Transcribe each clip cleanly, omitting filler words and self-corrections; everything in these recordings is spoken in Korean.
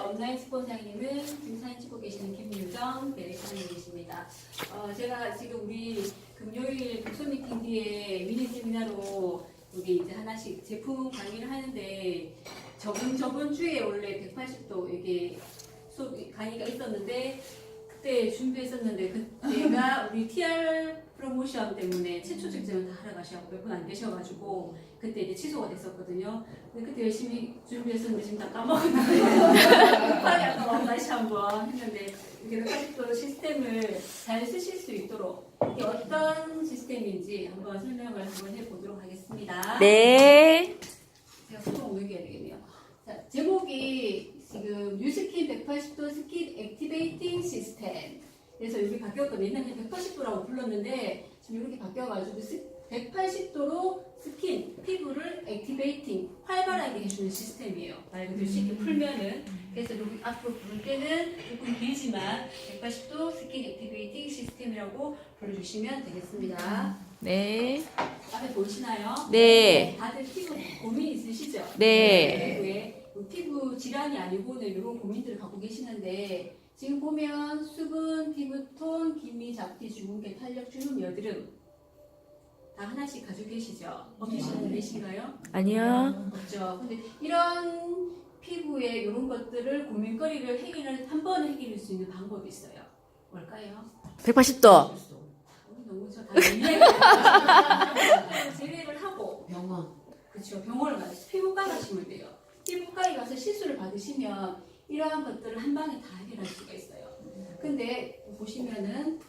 온라인 스폰서님은 지금 사진 찍고 계시는 김유정 대리사님이십니다. 제가 지금 우리 금요일 독서 미팅 뒤에 미니 세미나로 여기 이제 하나씩 제품 강의를 하는데 저번 주에 원래 180도 이게 수업 강의가 있었는데 그때 준비했었는데 그때가 우리 TR 프로모션 때문에 최초 직전을 다 하러 가셔서 몇 분 안 계셔가지고 그때 이제 취소가 됐었거든요. 근데 그때 열심히 준비했었는데 지금 다 까먹었는데 급하게 아까 다시 한번 했는데 이렇게 180도 시스템을 잘 쓰실 수 있도록 이게 어떤 시스템인지 한번 설명을 한번 해보도록 하겠습니다. 네. 제가 수동 옮겨야 되겠네요. 자, 제목이 지금 뉴스킨 180도 스킨 액티베이팅 시스템. 그래서 여기 바뀌었거든요. 옛날에 180도라고 불렀는데 지금 이렇게 바뀌어가지고 180도로 스킨, 피부를 액티베이팅, 활발하게 해주는 시스템이에요. 말 그대로 쉽게 풀면은. 그래서 여기 앞으로 부를 때는 조금 길지만 180도 스킨 액티베이팅 시스템이라고 불러주시면 되겠습니다. 네. 앞에 보이시나요? 네. 다들 피부 고민 있으시죠? 네. 피부 질환이 아니고는 이런 고민들을 갖고 계시는데 지금 보면 수분, 피부톤, 기미, 잡티, 주근깨, 탄력, 주름, 여드름 다 하나씩 가지고 계시죠? 없으시는 분 계신가요? 아니요. 없죠. 근데 이런 피부에 이런 것들을 고민거리를 한 번에 해결할 수 있는 방법이 있어요. 뭘까요? 180도. 너무 저다 이해가 제외를 하고 병원. 그렇죠. 병원을 가서 피부과 가시면 돼요. 피부과에 가서 시술을 받으시면 이러한 것들을 한 방에 다 해결할 수가 있어요. 근데 보시면은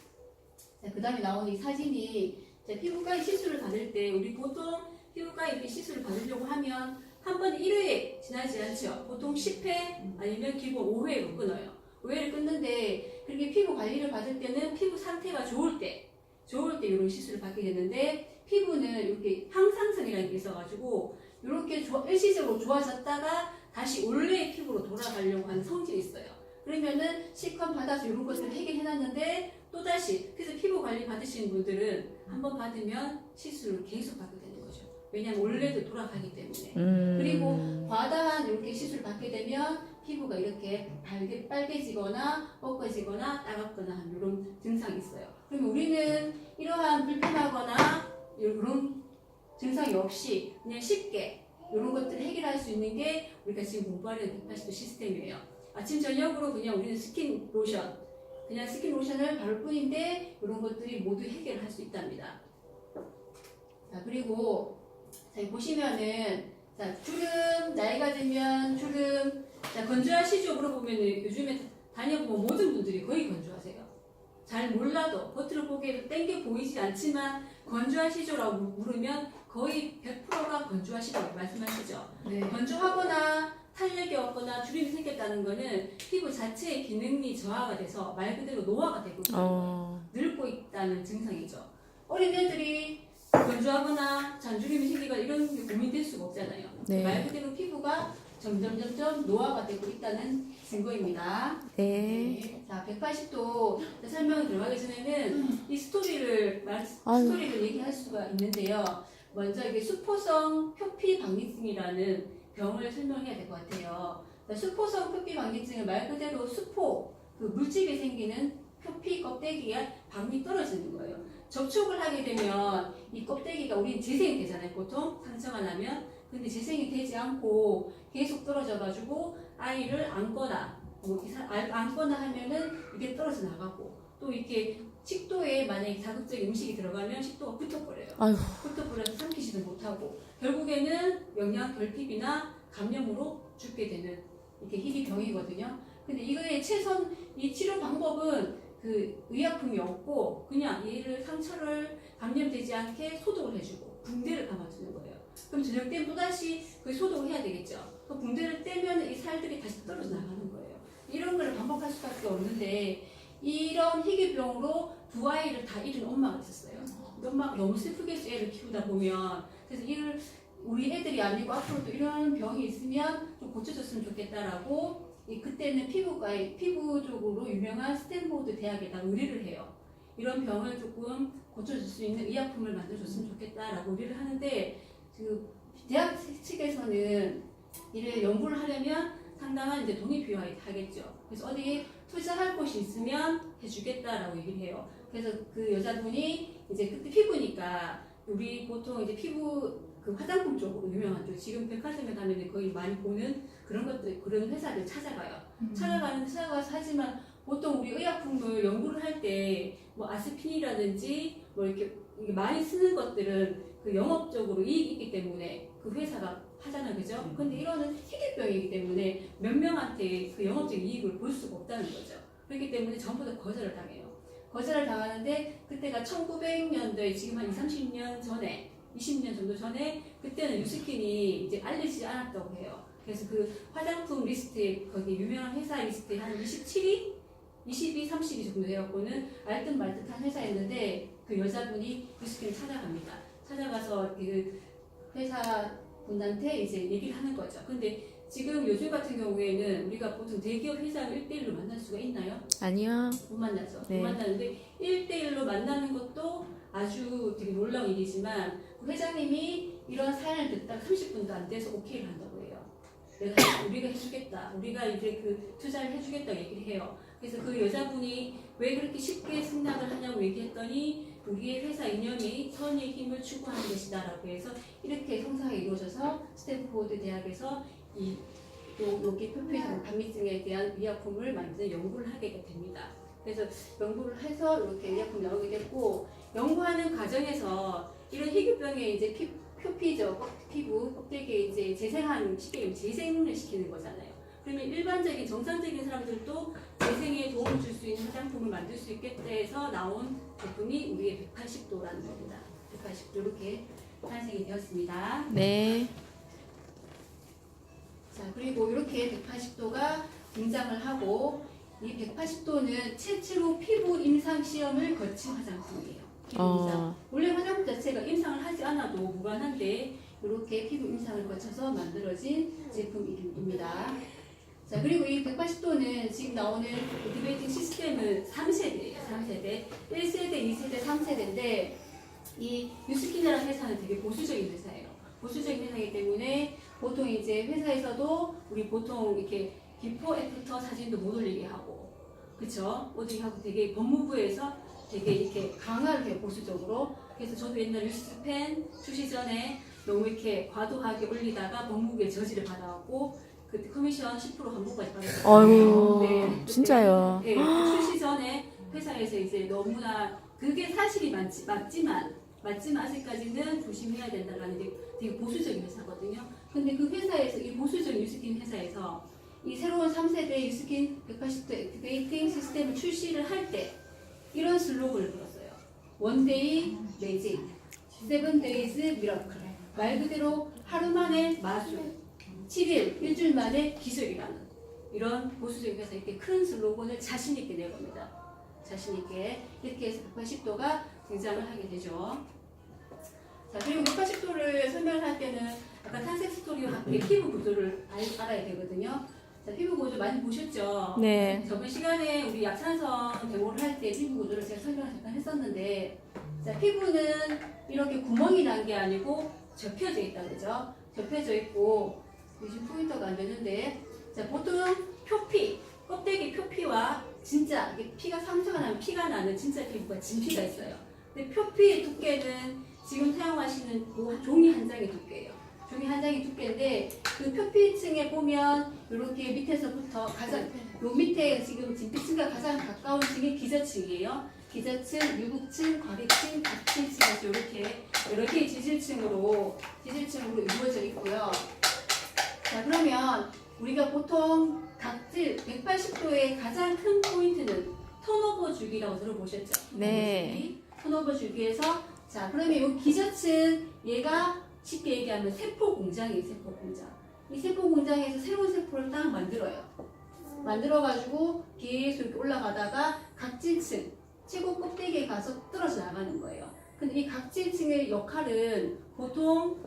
그 다음에 나오는 이 사진이 피부과에 시술을 받을 때 우리 보통 피부과에 이렇게 시술을 받으려고 하면 한 번에 1회 지나지 않죠. 보통 10회 아니면 기본 5회로 끊어요. 5회를 끊는데 그렇게 피부 관리를 받을 때는 피부 상태가 좋을 때 이런 시술을 받게 되는데 피부는 이렇게 항상성이라는 게 있어가지고 이렇게 일시적으로 좋아졌다가 다시 원래의 피부로 돌아가려고 하는 성질이 있어요. 그러면은 시컨 받아서 이런 것들을 해결해놨는데 또다시 그래서 피부 관리 받으시는 분들은 한번 받으면 시술을 계속 받게 되는 거죠. 왜냐하면 원래도 돌아가기 때문에. 그리고 과다한 이렇게 시술을 받게 되면 피부가 이렇게 빨개지거나 뻐거지거나 따갑거나 하는 이런 증상이 있어요. 그러면 우리는 이러한 불편하거나 이런 증상이 없이 그냥 쉽게 이런 것들을 해결할 수 있는 게 우리가 지금 공부하는 180도 시스템이에요. 아침 저녁으로 그냥 우리는 스킨 로션을 바를 뿐인데 이런 것들이 모두 해결할 수 있답니다. 자, 그리고 보시면은 주름, 나이가 들면 주름, 건조하시죠? 물어보면 요즘에 다녀보면 모든 분들이 거의 건조하세요. 잘 몰라도 겉으로 보기에도 땡겨 보이지 않지만 건조하시죠라고 물으면 거의 100%가 건조하시다고 말씀하시죠. 네. 건조하거나 탄력이 없거나 주름이 생겼다는 거는 피부 자체의 기능이 저하가 돼서 말 그대로 노화가 되고 늙고 있다는 증상이죠. 어린 애들이 건조하거나 잔주름이 생기거나 이런 게 고민될 수가 없잖아요. 네. 말 그대로 피부가 점점 노화가 되고 있다는 증거입니다. 네. 자, 180도 설명이 들어가기 전에는 이 스토리를 얘기할 수가 있는데요. 먼저 이게 수포성 표피 방기증이라는 병을 설명해야 될 것 같아요. 수포성 표피 방기증은 말 그대로 수포, 그 물집이 생기는 표피 껍데기가 방이 떨어지는 거예요. 접촉을 하게 되면 이 껍데기가 우린 재생이 되잖아요. 보통 상처가 나면. 근데 재생이 되지 않고 계속 떨어져가지고 아이를 안거나 하면은 이게 떨어져 나가고 또 이렇게 식도에 만약에 자극적인 음식이 들어가면 식도가 붙어버려요. 붙어버려서 삼키지도 못하고 결국에는 영양 결핍이나 감염으로 죽게 되는 이렇게 희귀병이거든요. 근데 이거의 이 치료 방법은 그 의약품이 없고 그냥 상처를 감염되지 않게 소독을 해주고 붕대를 감아주는 거예요. 그럼 저녁 때 또다시 그 소독을 해야 되겠죠. 그 붕대를 떼면 이 살들이 다시 떨어져 나가는 거예요. 이런 걸 반복할 수밖에 없는데 이런 희귀병으로 두 아이를 다 잃은 엄마가 있었어요. 엄마가 너무 슬프겠죠. 애를 키우다 보면. 그래서 우리 애들이 아니고 앞으로도 이런 병이 있으면 좀 고쳐줬으면 좋겠다라고 그때는 피부 쪽으로 유명한 스탠포드 대학에다 의뢰를 해요. 이런 병을 조금 고쳐줄 수 있는 의약품을 만들어줬으면 좋겠다라고 의뢰를 하는데 대학 측에서는 이를 연구를 하려면 상당한 이제 돈이 필요하겠죠. 그래서 어디 투자할 곳이 있으면 해주겠다라고 얘기를 해요. 그래서 그 여자분이 이제 그때 피부니까 우리 보통 이제 피부 그 화장품 쪽으로 유명하죠. 지금 백화점에 가면 거의 많이 보는 그런 것들, 그런 회사들 찾아가요. 찾아가서 하지만 보통 우리 의약품을 연구를 할 때 뭐 아스피린이라든지 뭐 이렇게 많이 쓰는 것들은 그 영업적으로 이익이 있기 때문에 그 회사가 하잖아요. 그죠? 근데 이거는 희귀병이기 때문에 몇 명한테 그 영업적인 이익을 볼 수가 없다는 거죠. 그렇기 때문에 전부 다 거절을 당해요. 거절을 당하는데 그때가 1900년도에 지금 한 20, 30년 전에 20년 정도 전에 그때는 뉴스킨이 이제 알려지지 않았다고 해요. 그래서 그 화장품 리스트에 거기 유명한 회사 리스트에 한 27위? 22, 30위 정도 되었고는 알듯 말듯한 회사였는데 그 여자분이 뉴스킨을 찾아갑니다. 찾아가서 그 회사 분한테 이제 얘기를 하는 거죠. 근데 지금 요즘 같은 경우에는 우리가 보통 대기업 회사를 1대1로 만날 수가 있나요? 아니요. 못 만나죠. 네. 못 만나는데 1대1로 만나는 것도 아주 되게 놀라운 일이지만 그 회장님이 이런 사연을 듣다가 30분도 안 돼서 오케이를 한다고 해요. 우리가 해주겠다. 우리가 이제 그 투자를 해주겠다고 얘기를 해요. 그래서 그 여자분이 왜 그렇게 쉽게 승낙을 하냐고 얘기했더니 우리의 회사 이념이 선의의 힘을 추구하는 것이다라고 해서 이렇게 성사가 이루어져서 스탠포드 대학에서 여기 표피성 단미증에 대한 의약품을 만드는 연구를 하게 됩니다. 그래서 연구를 해서 이렇게 의약품이 나오게 됐고 연구하는 과정에서 이런 희귀병에 이제 표피죠. 피부 껍데기에 이제 재생하는 재생을 시키는 거잖아요. 그러면 일반적인 정상적인 사람들도 재생에 도움을 줄 수 있는 화장품을 만들 수 있겠다 해서 나온 제품이 우리의 180도라는 겁니다. 180도 이렇게 탄생이 되었습니다. 네. 자, 그리고 이렇게 180도가 등장을 하고 이 180도는 최초로 피부 임상 시험을 거친 화장품이에요. 피부 임상. 원래 화장품 자체가 임상을 하지 않아도 무관한데 이렇게 피부 임상을 거쳐서 만들어진 제품입니다. 자, 그리고 이 180도는 지금 나오는 디베이팅 시스템은 3세대예요. 3세대. 1세대, 2세대, 3세대인데 이 뉴스킨이라는 회사는 되게 보수적인 회사예요. 보수적인 회사이기 때문에 보통 이제 회사에서도 우리 보통 이렇게 비포 애프터 사진도 못 올리게 하고, 그쵸? 어디 하고 되게 법무부에서 되게 이렇게 강화를 해요, 보수적으로. 그래서 저도 옛날 뉴스펜 출시 전에 너무 이렇게 과도하게 올리다가 법무부에 저지를 받아갖고 그때 커미션 10% 환불까지 받았어요. 아유, 네, 진짜요. 네, 출시 전에 회사에서 이제 너무나 그게 사실이 맞지만 아직까지는 조심해야 된다라는 되게 보수적인 회사거든요. 근데 그 회사에서 이 보수적인 뉴스킨 회사에서 이 새로운 3세대 뉴스킨 180도 액티베이팅 시스템을 출시를 할 때 이런 슬로건을 불었어요. One day magic, 7 days miracle. 말 그대로 하루 만에 마술, 7일, 일주일 만에 기술이라는 이런 보수적인 회사 이렇게 큰 슬로건을 자신 있게 내겁니다. 자신 있게 이렇게 해서 180도가 등장을 하게 되죠. 자, 그리고 180도를 설명할 때는 아까 탄생 스토리와 함께 피부 구조를 알아야 되거든요. 자, 피부 구조 많이 보셨죠? 네. 저번 시간에 우리 약산성 데모를 할 때 피부 구조를 제가 설명을 잠깐 했었는데, 자, 피부는 이렇게 구멍이 난 게 아니고 접혀져 있다, 그죠? 접혀져 있고, 요즘 포인터가 안 되는데, 자, 보통 표피, 껍데기 표피와 진짜 이게 피가 상처가 나면 피가 나는 진짜 피부가 진피가 있어요. 근데 표피의 두께는 지금 사용하시는 종이 한 장의 두께예요. 종이 한 장의 두께인데 그 표피층에 보면 이렇게 밑에서부터 가장 요 밑에 지금 진피층과 가장 가까운 층이 기저층이에요. 기저층, 유국층, 과객층, 각층층에서 이렇게 여러 개의 지질층으로 이루어져 있고요. 자, 그러면 우리가 보통 각질 180도의 가장 큰 포인트는 턴오버 주기라고 들어보셨죠? 네. 턴오버 주기에서 자, 그러면 이 기저층 얘가 쉽게 얘기하면 세포 공장이에요. 세포 공장. 이 세포 공장에서 새로운 세포를 딱 만들어요. 만들어가지고 계속 이렇게 올라가다가 각질층 최고 꼭대기에 가서 떨어져 나가는 거예요. 근데 이 각질층의 역할은 보통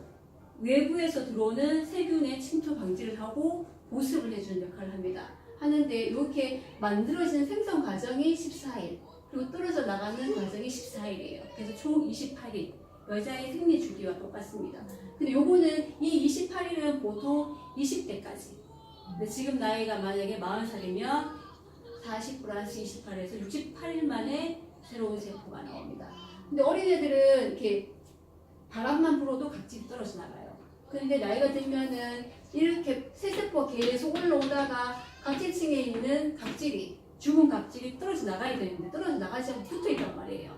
외부에서 들어오는 세균의 침투 방지를 하고 보습을 해주는 역할을 합니다. 하는데 이렇게 만들어지는 생성 과정이 14일, 그리고 떨어져 나가는 과정이 14일이에요. 그래서 총 28일. 여자의 생리 주기와 똑같습니다. 근데 요거는 이 28일은 보통 20대까지 근데 지금 나이가 만약에 40살이면 40 플러스 28에서 68일 만에 새로운 세포가 나옵니다. 근데 어린애들은 이렇게 바람만 불어도 각질이 떨어져 나가요. 그런데 나이가 들면은 이렇게 새세포가 계속 올라오다가 각질층에 있는 각질이, 죽은 각질이 떨어져 나가야 되는데 떨어져 나가지 않고 붙어 있단 말이에요.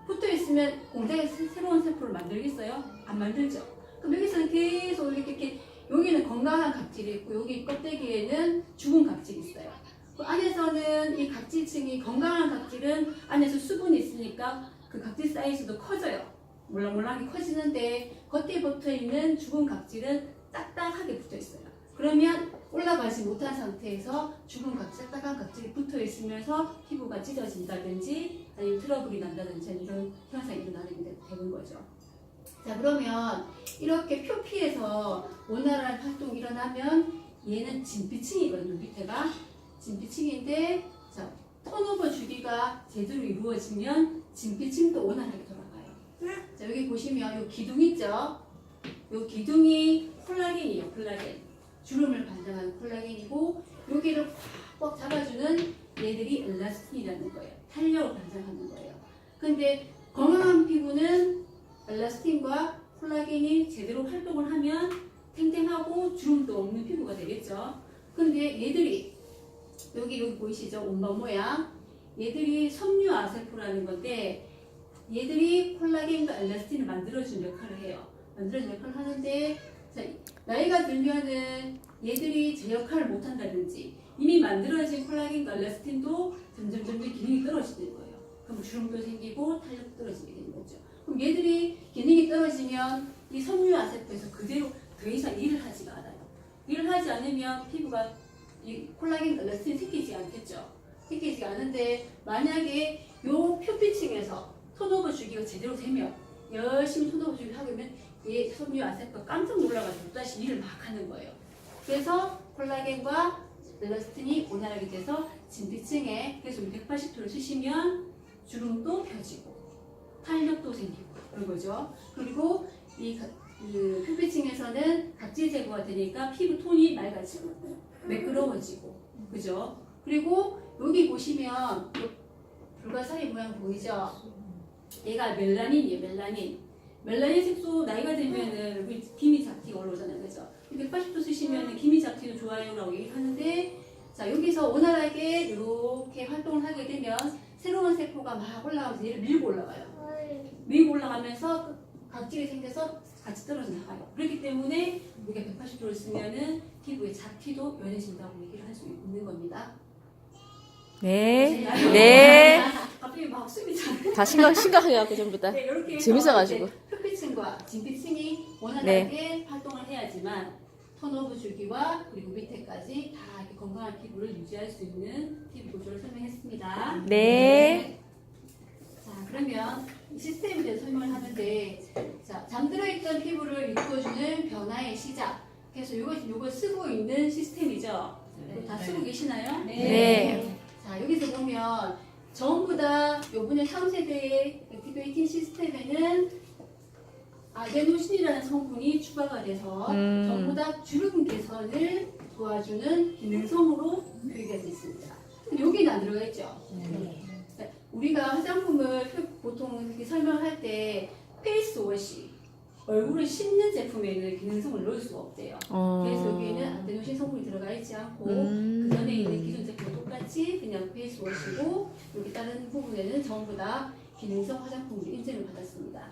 붙어 있으면 공장에 새로운 세포를 만들겠어요? 안 만들죠. 그럼 여기서는 계속 이렇게 여기는 건강한 각질이 있고 여기 껍데기에는 죽은 각질이 있어요. 그 안에서는 이 각질층이 건강한 각질은 안에서 수분이 있으니까 그 각질 사이즈도 커져요. 몰랑몰랑하게 커지는데 겉에 붙어 있는 죽은 각질은 딱딱하게 붙어 있어요. 그러면 올라가지 못한 상태에서 죽은 각질, 딱딱한 각질이 붙어 있으면서 피부가 찢어진다든지 아니면 트러블이 난다든지 이런 현상이 일어나게 되는 거죠. 자, 그러면 이렇게 표피에서 원활한 활동이 일어나면 얘는 진피층이거든요. 밑에가 진피층인데, 자, 턴오버 주기가 제대로 이루어지면 진피층도 원활하게 돌아가요. 자, 여기 보시면 이 기둥 있죠? 이 기둥이 콜라겐이에요. 콜라겐. 주름을 반장하는 콜라겐이고 여기를 꽉 잡아주는 얘들이 엘라스틴이라는 거예요. 탄력을 반장하는 거예요. 근데 건강한 피부는 엘라스틴과 콜라겐이 제대로 활동을 하면 탱탱하고 주름도 없는 피부가 되겠죠. 근데 얘들이 여기 보이시죠? 원반 모양. 얘들이 섬유아세포라는 건데 얘들이 콜라겐과 엘라스틴을 만들어주는 역할을 해요. 만들어주는 역할을 하는데 자, 나이가 들면은 얘들이 제 역할을 못한다든지 이미 만들어진 콜라겐과 엘라스틴도 점점 기능이 떨어지는 거예요. 그럼 주름도 생기고 탄력도 떨어지게 되는 거죠. 그럼 얘들이 기능이 떨어지면 이 섬유아세포에서 그대로 더 이상 일을 하지가 않아요. 일을 하지 않으면 피부가 이 콜라겐, 엘라스틴이 생기지 않겠죠. 생기지 않은데 만약에 요 표피층에서 턴오버 주기가 제대로 되면 열심히 턴오버 주기를 하게 되면 얘 섬유아세포가 깜짝 놀라가지고 다시 일을 막 하는 거예요. 그래서 콜라겐과 엘라스틴이 원활하게 돼서 진피층에 그래서 180도를 쓰시면 주름도 펴지고 탄력도 생기고 그런 거죠. 그리고 이 표피층에서는 각질 제거가 되니까 피부 톤이 맑아지고 매끄러워지고 그죠? 그리고 여기 보시면 불가사리 모양 보이죠? 얘가 멜라닌이에요. 멜라닌 색소 나이가 들면은 여기 기미 잡티가 올라오잖아요. 그죠? 180도 쓰시면 기미 잡티도 좋아요라고 얘기하는데 자 여기서 원활하게 이렇게 활동을 하게 되면 새로운 세포가 막 올라가면서 얘를 밀고 올라가요. 밀고 올라가면서 각질이 생겨서 같이 떨어져 나가요. 그렇기 때문에 여기가 180도를 쓰면은 피부의 잡티도 연해진다고 얘기를 할 수 있는 겁니다. 네. 네. 갑자기 막 숨이 차네. 다 심각하게 갖고 전부 다. 네, 이렇게 재밌어가지고. 표피층과 진피층이 원활하게 활동을 해야지만 턴오버 주기와 그리고 밑에까지 다 이렇게 건강한 피부를 유지할 수 있는 피부 구조를 설명했습니다. 네. 자, 그러면 이 시스템에 대해서 설명을 하는데, 자, 잠들어 있던 피부를 이끌어주는 변화의 시작. 그래서 요거 쓰고 있는 시스템이죠. 다 쓰고 계시나요? 네. 자, 여기서 보면 전부 다 요번에 3세대의 액티베이팅 시스템에는 아데노신이라는 성분이 추가가 돼서 전부 다 주름 개선을 도와주는 기능성으로 표기가 되어 있습니다. 근데 여기는 안 들어가 있죠? 자, 우리가 화장품을 보통 이렇게 설명할 때 페이스 워시, 얼굴을 씻는 제품에는 기능성을 넣을 수가 없대요. 그래서 여기에는 아데노신 성분이 들어가 있지 않고 그 전에 있는 기존 제품과 똑같이 그냥 페이스 워시고 여기 다른 부분에는 전부 다 기능성 화장품으로 인증을 받았습니다.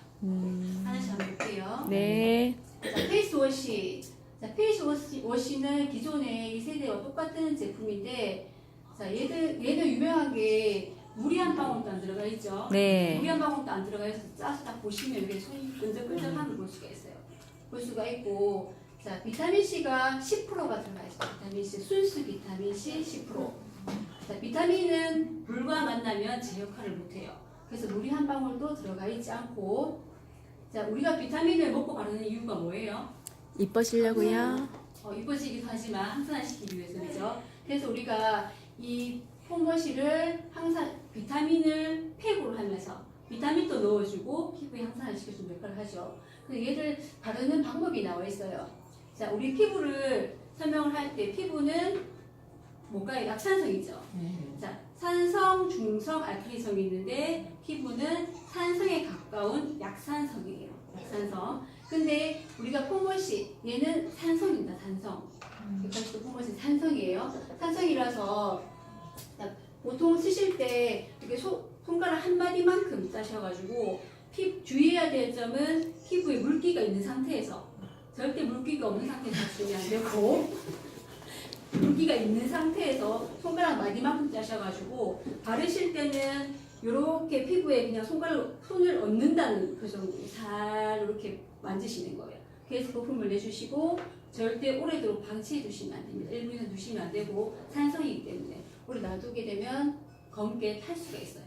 하나씩 한번 볼게요. 네. 자, 페이스 워시. 자, 페이스 워시는 기존의 이 세대와 똑같은 제품인데, 자, 얘도 유명한 게 물이 한 방울도 안 들어가 있죠. 네. 물이 한 방울도 안 들어가 있어서 짜서 딱 보시면 이게 손이 끈적끈적함을 볼 수가 있어요. 볼 수가 있고, 자, 비타민 C가 10%가 들어가 있어요. 비타민 C, 순수 비타민 C 10%. 자, 비타민은 물과 만나면 제 역할을 못해요. 그래서 물이 한 방울도 들어가 있지 않고, 자, 우리가 비타민을 먹고 바르는 이유가 뭐예요? 이뻐지려고요. 이뻐지기도 하지만 항산화시키기 위해서죠. 그래서 우리가 이 폼워시를 항상 비타민을 팩으로 하면서 비타민도 넣어주고 피부에 항산화를 시켜주는 역할을 하죠. 그래서 얘를 바르는 방법이 나와 있어요. 자, 우리 피부를 설명을 할 때 피부는 뭔가 약산성이죠. 자, 산성, 중성, 알칼리성이 있는데 피부는 산성에 가까운 약산성이에요. 약산성. 근데 우리가 폼봇이 얘는 산성입니다. 산성. 180도 폼봇이 산성이에요. 산성이라서 보통 쓰실 때 이렇게 손가락 한 마디만큼 따셔가지고 주의해야 될 점은 피부에 물기가 있는 상태에서 절대 물기가 없는 상태에서 쓰면 안 되고 물기가 있는 상태에서 손가락 마디만큼 따셔가지고 바르실 때는 이렇게 피부에 그냥 손을 얹는다는 그 정도 살 이렇게 만지시는 거예요. 그래서 거품을 내주시고 절대 오래도록 방치해 두시면 안 됩니다. 1분 이상 두시면 안 되고 산성이기 때문에 오래 놔두게 되면 검게 탈 수가 있어요.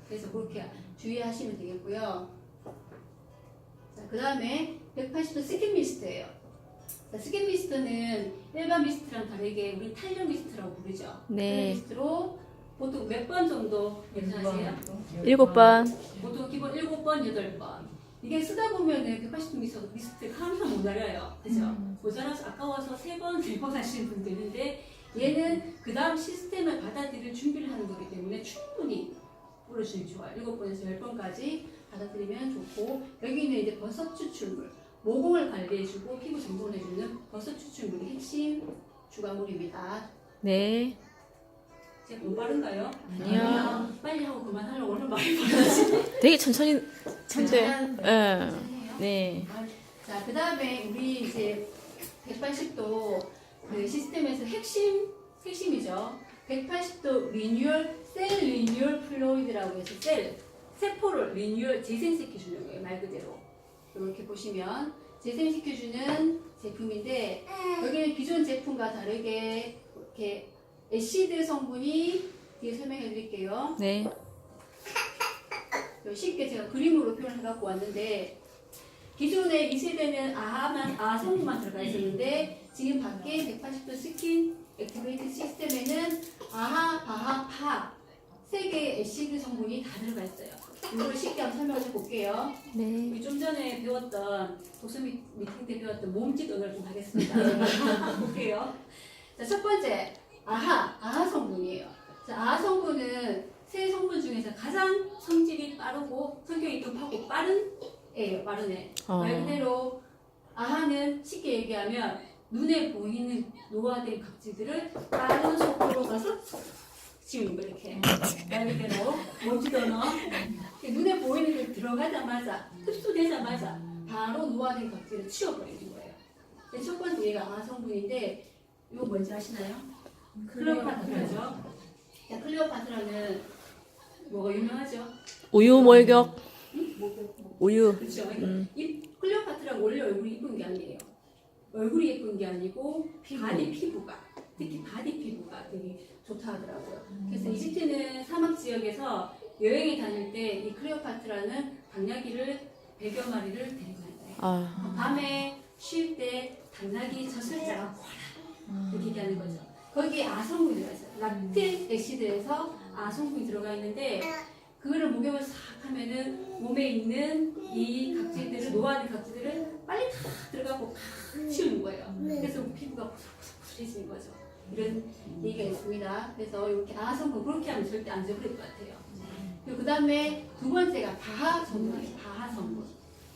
그래서 그렇게 주의하시면 되겠고요. 자, 그 다음에 180도 스킨 미스트예요. 자, 스킨 미스트는 일반 미스트랑 다르게 우리 탄력 미스트라고 부르죠. 네. 탄력 미스트로 보통 몇 번 정도 괜찮으세요? 7번. 보통 기본 7번, 8번. 이게 쓰다 보면은 180도 미스트 항상 모자라요. 그죠? 모자라서 아까워서 3번, 4번 하시는 분도 있는데 얘는 그 다음 시스템을 받아들일 준비를 하는 거기 때문에 충분히 뿌려주는 게 좋아요. 7번에서 10번까지 받아들이면 좋고 여기는 이제 버섯 추출물, 모공을 관리해주고 피부 정돈을 해주는 버섯 추출물이 핵심 주가물입니다. 네. 제가 너무 빠른가요? 아니요. 빨리 하고 그만하려고 얼른 많이 받아지. 되게 천천히 한데. 천천히 예. 네. 자, 그 다음에 우리 이제 180도 그 시스템에서 핵심이죠. 180도 리뉴얼, 셀 리뉴얼 플루이드라고 해서 세포를 리뉴얼, 재생시켜주는 거예요. 말 그대로. 이렇게 보시면 재생시켜주는 제품인데 여기는 기존 제품과 다르게 이렇게 애시드 성분이 뒤에 설명해 드릴게요. 네. 쉽게 제가 그림으로 표현해 갖고 왔는데 기존에 2세대는 아하 성분만 들어가 있었는데 지금 밖에 180도 스킨 액티베이트 시스템에는 아하, 바하, 파 3개의 애시드 성분이 다 들어가 있어요. 이걸 쉽게 한번 설명해 볼게요. 네. 우리 좀 전에 배웠던 독서 미팅 때 배웠던 몸짓 언어를 좀 하겠습니다. 볼게요. 자, 첫 번째 아하 성분이에요. 자, 아하 성분은 세 성분 중에서 가장 성질이 빠르고 성격이 급하고 빠른 애예요. 빠른 애. 말 그대로 아하는 쉽게 얘기하면 눈에 보이는 노화된 각질들을 빠른 속도로 가서 지우는 거 이렇게. 말 그대로 몸짓 언어. 눈에 보이는 게 들어가자마자 흡수되자마자 바로 노화된 각질을 치워버리는 거예요. 첫 번째 얘가 아하 성분인데 이거 뭔지 아시나요? 클레오파트라죠. 자, 클레오파트라는 뭐가 유명하죠? 우유 몰격. 우유. 그렇죠. 이 클레오파트라가 원래 얼굴이 이쁜 게 아니에요. 얼굴이 예쁜 게 아니고 바디 피부가 특히 바디 피부가 되게 좋다 하더라고요. 그래서 이집트는 사막 지역에서 여행에 다닐 때 이 클레오파트라는 당나귀를 100여 마리를 데리고 다녀요. 밤에 쉴 때 당나귀 젖을 짜라 이렇게 얘기하는 거죠. 거기에 아성분이 들어가 있어요. 락틱 애시드에서 아성분이 들어가 있는데 그거를 목욕을 싹 하면은 몸에 있는 이 각질들을 노화된 각질들을 빨리 다 들어가고 팍 치우는 거예요. 그래서 피부가 포슬포슬해지는 거죠. 이런 얘기가 있습니다. 그래서 이렇게 아성분 그렇게 하면 절대 안 좋을 것 같아요. 그리고 그 다음에 두 번째가 바하 성분이에요. 바하 성분.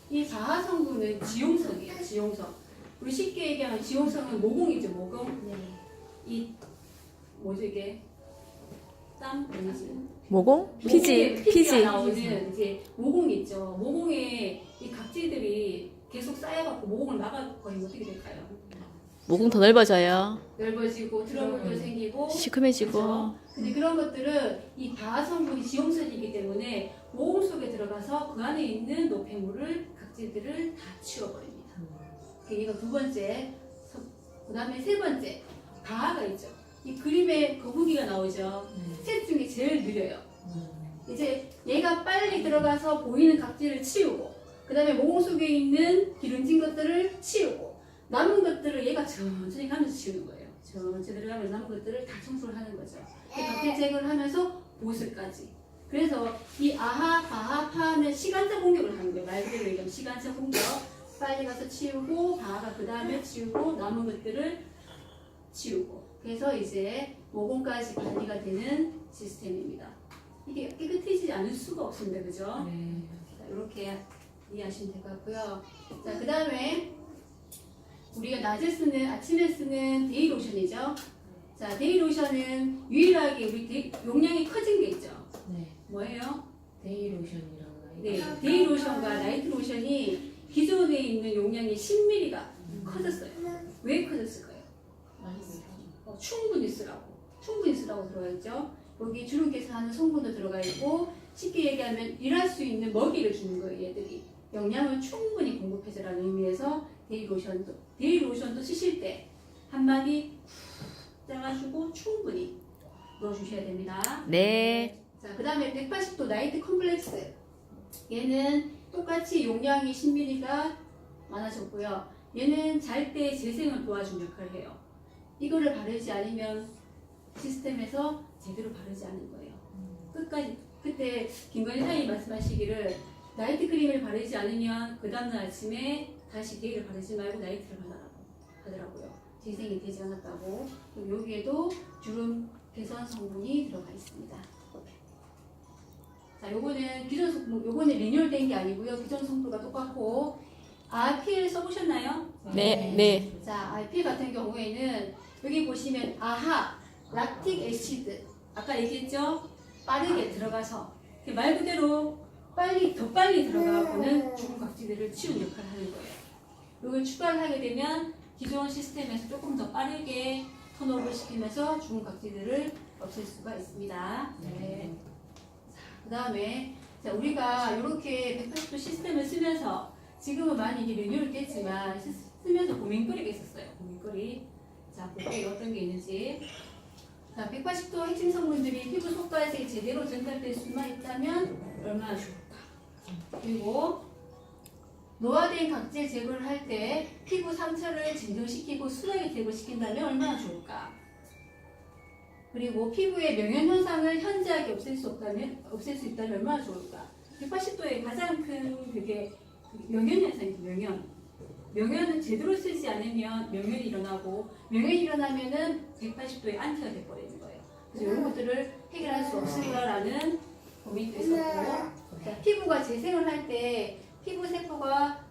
이 바하 성분은 지용성이에요. 지용성. 우리 쉽게 얘기하면 지용성은 모공이죠. 모공. 이 뭐죠 이게? 땀 아니지? 모공? 피지. 나오는 이제 모공이 있죠. 모공에 이 각질들이 계속 쌓여갖고 모공을 막아버리면 어떻게 될까요? 모공 더 넓어져요. 넓어지고 트러블도 생기고 시큼해지고. 그렇죠? 근데 그런 것들은 이 바하 성분이 지용성이기 때문에 모공 속에 들어가서 그 안에 있는 노폐물을 각질들을 다 치워버립니다. 얘가 두 번째. 그 다음에 세 번째 바하가 있죠. 이 그림에 거북이가 나오죠. 셋 중에 제일 느려요. 이제 얘가 빨리 들어가서 보이는 각질을 치우고 그 다음에 모공 속에 있는 기름진 것들을 치우고 남은 것들을 얘가 천천히 가면서 치우는 거예요. 천천히 들어가면서 남은 것들을 다 청소를 하는 거죠. 각질 제거를 하면서 보습까지. 그래서 이 아하, 바하, 파는 시간차 공격을 하는 거예요. 말 그대로 얘기하면 시간차 공격. 빨리 가서 치우고 바하가 그 다음에 치우고 남은 것들을 치우고. 그래서 이제 모공까지 관리가 되는 시스템입니다. 이게 깨끗해지지 않을 수가 없습니다. 그죠? 네. 자, 이렇게 이해하시면 될 것 같고요. 자, 그 다음에 우리가 낮에 쓰는, 아침에 쓰는 데이 로션이죠. 자, 데이 로션은 유일하게 우리 용량이 커진 게 있죠. 네. 뭐예요? 데이 로션이랑 네, 데이 로션과 나이트 로션이 기존에 있는 용량이 10ml가 커졌어요. 왜 커졌을까요? 충분히 쓰라고 들어가 있죠. 여기 주름께서 하는 성분도 들어가 있고, 쉽게 얘기하면 일할 수 있는 먹이를 주는 거예요. 얘들이 영양을 충분히 공급해주라는 의미에서 데이 로션도 쓰실 때 한마디 짜가지고 충분히 넣어주셔야 됩니다. 네. 자, 그 다음에 180도 나이트 컴플렉스. 얘는 똑같이 용량이 10ml가 많아졌고요. 얘는 잘 때 재생을 도와주는 역할을 해요. 이거를 바르지 않으면 시스템에서 제대로 바르지 않은 거예요. 끝까지. 그때 김건희 사장님이 말씀하시기를 나이트 크림을 바르지 않으면 그 다음날 아침에 다시 데이를 바르지 말고 나이트를 발라라고 하더라고요. 재생이 되지 않았다고. 그리고 여기에도 주름 개선 성분이 들어가 있습니다. 자, 요거는 기존 성분, 요거는 리뉴얼된 게 아니고요. 기존 성분과 똑같고, RPL 써보셨나요? 네. 네. 자, RPL 같은 경우에는 여기 보시면 아하, 락틱 애시드. 아까 얘기했죠? 빠르게 들어가서 말 그대로 더 빨리 들어가고는 주름 각질들을 치우는 역할을 하는 거예요. 이걸 추가를 하게 되면 기존 시스템에서 조금 더 빠르게 턴오버를 시키면서 주름 각질들을 없앨 수가 있습니다. 네. 그 다음에 우리가 이렇게 180도 시스템을 쓰면서 지금은 많이 이게 리뉴얼 됐지만 쓰면서 고민거리가 있었어요. 고민거리. 자, 볼게요. 어떤 게 있는지. 자, 180도 핵심 성분들이 피부 속까지 제대로 전달될 수만 있다면 얼마나 좋을까. 그리고 노화된 각질 제거를 할 때 피부 상처를 진정시키고 순하게 제거시킨다면 얼마나 좋을까. 그리고 피부의 명현 현상을 현저하게 없앨 수 있다면 얼마나 좋을까. 180도의 가장 큰 그게 명현 현상이죠. 명현은 제대로 쓰지 않으면 명현이 일어나고, 명현이 일어나면은 180도의 안티가 돼버리는 거예요. 그래서 이런 것들을 해결할 수 없을까라는 고민도 있었고, 자, 피부가 재생을 할 때 피부 세포가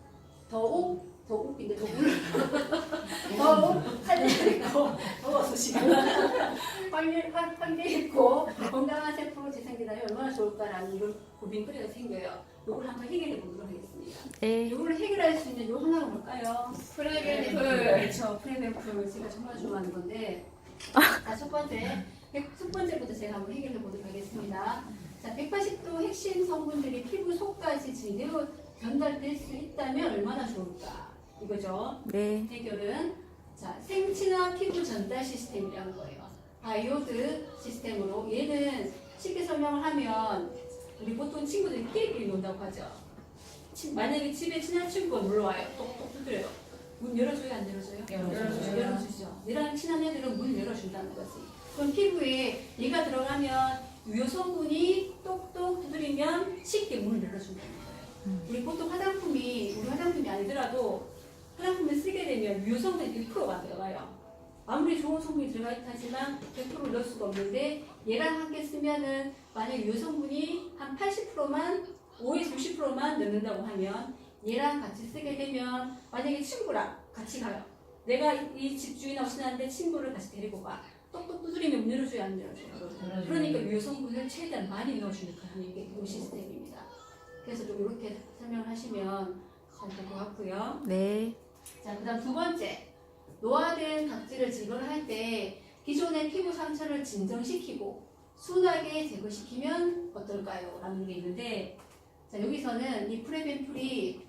더욱 활발했고, 더워서 지금 활발했고 건강한 세포로 재생되다면 얼마나 좋을까라는 이런 고민거리가 생겨요. 이걸 한번 해결해 보도록 하겠습니다. 네. 이거를 해결할 수 있는 요 하나가 뭘까요? 프레벤풀. 그렇죠. 프레벤풀 제가 정말 좋아하는 건데, 자, 첫 번째부터 제가 한번 해결해 보도록 하겠습니다. 자, 180도 핵심 성분들이 피부 속까지 제대로 전달될 수 있다면 얼마나 좋을까? 이거죠. 네. 해결은 자, 생친화 피부 전달 시스템이라는 거예요. 바이오드 시스템으로. 얘는 쉽게 설명을 하면 우리 보통 친구들이 끼리끼리 논다고 하죠. 만약에 집에 친한 친구가 놀러 와요. 똑똑 두드려요. 문 열어줘요, 안 열어줘요? 열어주죠. 얘랑 친한 애들은 문 열어준다는 거지. 그럼 피부에 얘가 들어가면 유효 성분이 똑똑 두드리면 쉽게 문을 열어준다는 거예요. 우리 보통 화장품이 아니더라도 화장품을 쓰게 되면 유효 성분이 100%가 들어가요. 아무리 좋은 성분이 들어가 있다지만 100% 넣을 수가 없는데, 얘랑 함께 쓰면은 만약 유효 성분이 한 80%만 5에서 60%만 넣는다고 하면 얘랑 같이 쓰게 되면, 만약에 친구랑 같이 가요. 내가 이 집 주인하고 친한데 친구를 같이 데리고 가. 똑똑 두드리면 문 열어줘야 안 열어줘요. 그러니까 유효 성분을 최대한 많이 넣어주는 그런 게 이 시스템입니다. 그래서 좀 이렇게 설명을 하시면 잘 될 것 같고요. 네. 자, 그 다음 두 번째. 노화된 각질을 제거를 할 때 기존의 피부 상처를 진정시키고 순하게 제거시키면 어떨까요? 라는 게 있는데, 자, 여기서는 이 프레벤풀이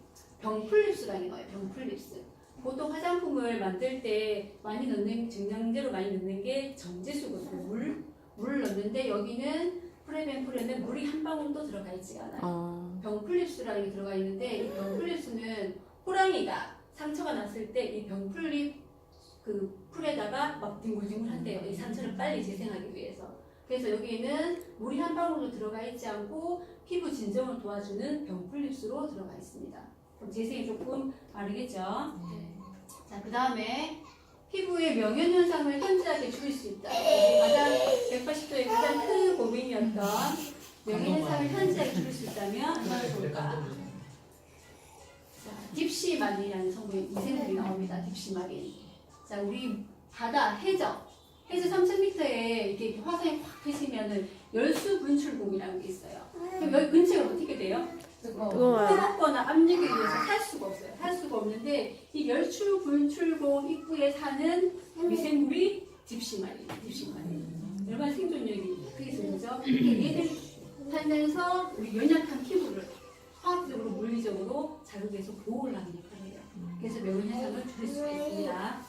병풀립스라는 거예요. 병풀립스. 보통 화장품을 만들 때 많이 넣는, 증량제로 많이 넣는 게 정제수거든요. 물 넣는데 여기는 프레벤풀에는 물이 한 방울도 들어가 있지 않아요. 병풀립스라는 게 들어가 있는데, 이 병풀립스는 호랑이가 상처가 났을 때 이 병풀립 그 풀에다가 막 뒹굴뒹굴 한대요. 이 상처를 빨리 재생하기 위해서. 그래서 여기에는 물이 한 방울도 들어가 있지 않고 피부 진정을 도와주는 병풀립스로 들어가 있습니다. 그럼 재생이 조금 빠르겠죠? 자, 그 다음에 피부의 명현 현상을 현저하게 줄일 수 있다. 가장 180도의 가장 큰 고민이었던 명현 현상을 현저하게 줄일 수 있다면 얼마나 좋을까? 자, 딥시마린이라는 성분이 미생물이 나옵니다. 딥시마린. 자, 우리 바다 해저 3,000m에 이게 화산이 확 펴지면은 열수 분출봉이라는 게 있어요. 그럼 여기 근처가 어떻게 돼요? 뜨거워요. 뜨겁거나 압력에 의해서 살 수가 없어요. 살 수가 없는데 이 열수 분출봉 입구에 사는 미생물이 딥시마린. 얼마나 생존력이 크게 있어요. 얘들 살면서 우리 연약한 피부를 화학적으로 물리적으로 자극해서 보호를 하는 역할을 해요. 그래서 명현 현상을 줄일 수가 있습니다.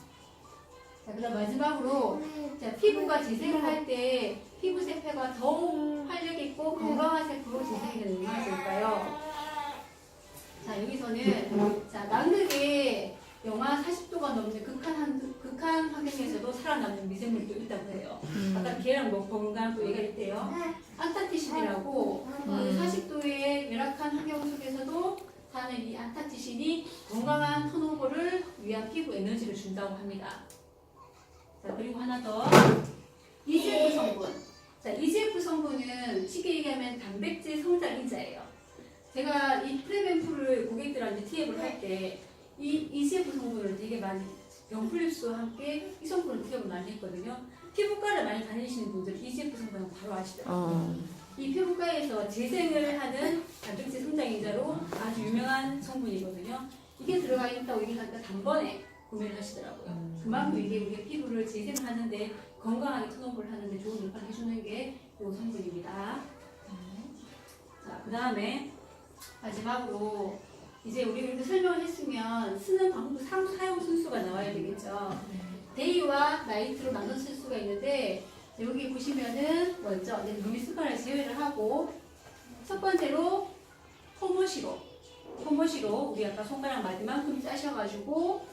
자, 그다음 마지막으로 자, 피부가 재생을 할 때 피부 세포가 더욱 활력 있고 건강한 세포로 재생이 되는 얼마나 좋을까요? 자, 여기서는 자, 남극에 영하 40도가 넘는 극한 환경에서도 살아남는 미생물도 있다고 해요. 아까 걔랑 뭐 건강 또 얘가 있대요. 안타티신이라고 40도의 열악한 환경 속에서도 사는 이 안타티신이 건강한 턴오버를 위한 피부 에너지를 준다고 합니다. 자, 그리고 하나 더. EGF 성분. 자, EGF 성분은 쉽게 얘기하면 단백질 성장 인자예요. 제가 이 프레벤프를 고객들한테 TF를 할 때 이 EGF 성분을 되게 많이 영플립스와 함께 이 성분을 TF를 많이 했거든요. 피부과를 많이 다니시는 분들 EGF 성분은 바로 아시더라고요. 이 피부과에서 재생을 하는 단백질 성장 인자로 아주 유명한 성분이거든요. 이게 들어가 있다고 얘기하니까 단번에 구매를 하시더라고요. 그만큼 이게 우리 피부를 재생하는데 건강하게 톤업을 하는데 좋은 역할을 해주는 게 이 성분입니다. 자, 그 다음에 마지막으로 이제 우리 이렇게 설명을 했으면 쓰는 방법 사용 순수가 나와야 되겠죠. 데이와 나이트로 나눠 쓸 수가 있는데 여기 보시면은 먼저 루미 습관을 제외를 하고 첫 번째로 포모시로 우리 아까 손가락 마디만큼 짜셔가지고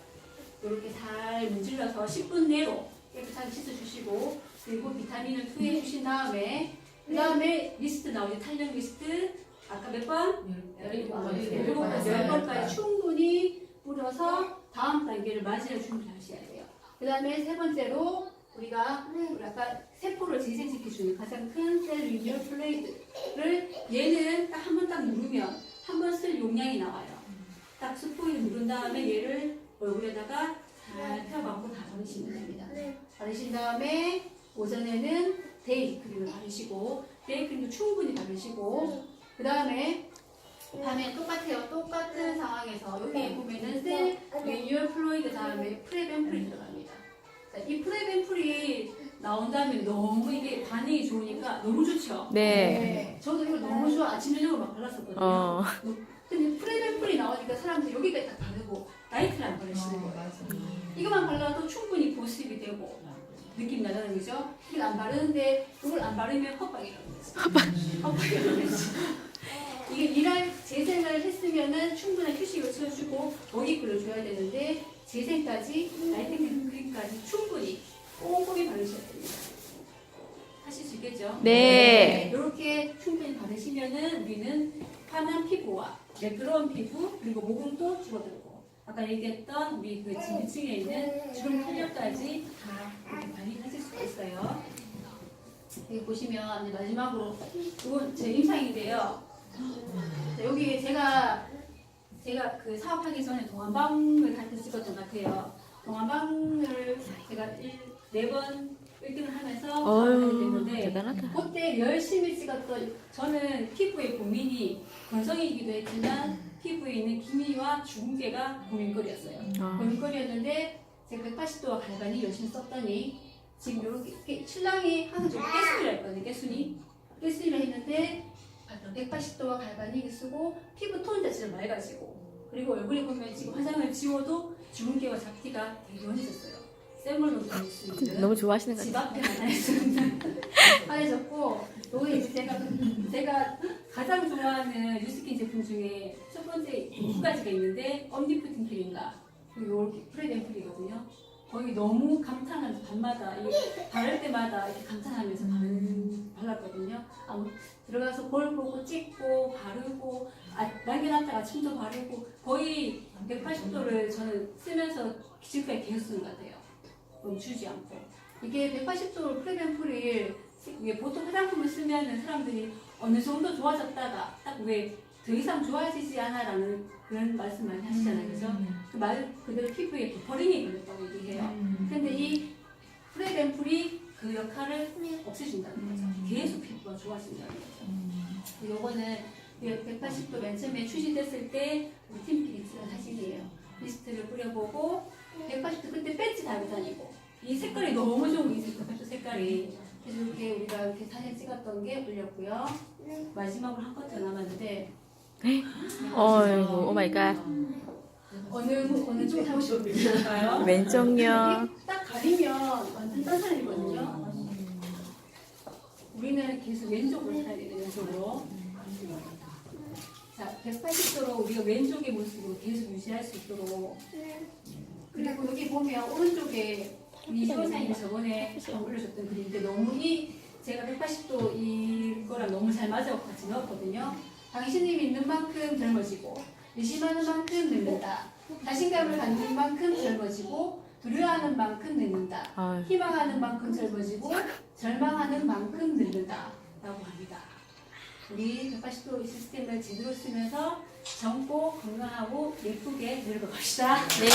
이렇게 잘 문질러서 10분 내로 깨끗하게 씻어주시고 그리고 비타민을 투여해주신 다음에 그 다음에 미스트 나오죠. 탄력 미스트 아까 몇 번? 10번까지 충분히 뿌려서 다음 단계를 맞이할 준비하셔야 돼요. 그 다음에 세 번째로 우리 아까 세포를 재생시켜주는 가장 큰 셀 리뉴얼 플레이드를 얘는 딱 한 번 딱 누르면 한 번 쓸 용량이 나와요. 딱 스포를 누른 다음에 얘를 얼굴에다가 잘 펴갖고 다 바르시면 됩니다. 바르신 다음에 오전에는 데이 크림을 바르시고 데이 크림도 충분히 바르시고 그 다음에 밤에 똑같아요. 똑같은 상황에서 여기 보면은 셀 리뉴얼 플로이드 다음에 프레벤풀이 들어갑니다. 자, 이 프레벤풀이 나온다면 너무 이게 반응이 좋으니까 너무 좋죠? 네. 저도 이거 너무 좋아. 아침 저녁으로 막 발랐었거든요. 근데 프레벤풀이 나오니까 사람들이 여기까지 딱 바르고 나이트를 안 바르시는 거예요. 이것만 발라도 충분히 보습이 되고 느낌 나잖아요, 그죠? 이걸 안 바르는데 이걸 안 바르면 헛방이라는 거죠. 헛방이라는 거죠. 이게 일할 재생을 했으면은 충분한 휴식을 채워주고 먹이 끓여줘야 되는데 재생까지 나이트 크림까지 충분히 꼼꼼히 바르셔야 됩니다. 하실 수 있겠죠? 네. 이렇게 충분히 바르시면은 우리는 환한 피부와 매끄러운 피부 그리고 모공도 줄어들고 아까 얘기했던 우리 그 진피층에 있는 주름 탄력까지 다 이렇게 관리하실 수가 있어요. 여기 보시면 이제 마지막으로 이건 제 임상인데요. 자, 여기 제가 그 사업하기 전에 동안방을 한테 찍었던 것 같아요. 동안방을 제가 4번 1등을 하면서 사업하게 됐는데 대단하다. 그때 열심히 찍었던 저는 피부의 고민이 건성이기도 했지만 피부에 있는 기미와 주근깨가 고민거리였어요. 고민거리였는데 제가 180도와 갈반이 열심히 썼더니 지금 이렇게 신랑이 항상 좀 깨순이라 했거든요. 깨순이라 했는데 180도와 갈바닉을 쓰고 피부 톤 자체를 맑아지고 그리고 얼굴에 보면 지금 화장을 지워도 주근깨와 잡티가 되게 연해졌어요. 셀물로 볼 수 있는 너무 좋아하시는 것 집 같아요. 앞에 하나에서는 환해졌고 여기 이제 제가 가장 좋아하는 뉴스킨 제품 중에 첫 번째 2가지가 있는데 엄니프팅 크림과 그리고 이렇게 프레덴플이거든요. 거의 너무 감탄하면서 밤마다 바를 때마다 이렇게 감탄하면서 발랐거든요. 들어가서 볼 보고 찍고 바르고 남겨놨다가 아침도 바르고 거의 180도를 저는 쓰면서 지금까지 계속 쓰는 것 같아요. 멈추지 않고 이게 180도 프레벤풀을 보통 화장품을 쓰면은 사람들이 어느 정도 좋아졌다가 딱 왜 더 이상 좋아지지 않아라는 그런 말씀 많이 하시잖아요, 그죠? 그 말 그대로 피부에 버링이 걸렸다고 얘기해요. 근데 이 프레벤풀이 그 역할을 없애준다는 거죠. 계속 피부가 좋아진다는 거죠. 요거는 180도 맨 처음에 출시됐을 때 우리 팀끼리 찍은 사진이에요. 미스트를 뿌려보고 180도 그때 배지 달고 다니고 이 색깔이 너무 좋은 게 있어요. 그 색깔이. 그래서 이렇게 우리가 이렇게 사진 찍었던 게 올렸고요. 마지막으로 한 건 더 남았는데 어이구, 오 마이 갓. 어느 쪽에 하고 싶을까요? 왼쪽요. 딱 가리면 완전 딴 사람이거든요. 우리는 계속 왼쪽으로 해야 돼요. 왼쪽으로. 자, 180도로 우리가 왼쪽의 모습으로 계속 유지할 수 있도록. 그리고 여기 보면 오른쪽에 이 선생님이 저번에 올려줬던 글인데 너무 제가 180도 이거랑 너무 잘 맞아 같이 넣었거든요. 당신이 믿는 만큼 젊어지고 의심하는 만큼 늙는다. 자신감을 갖는 만큼 젊어지고 두려워하는 만큼 늙는다. 아유. 희망하는 만큼 젊어지고 절망하는 만큼 늙는다 라고 합니다. 우리 180도 시스템을 제대로 쓰면서 젊고 건강하고 예쁘게 늙어갑시다. 네.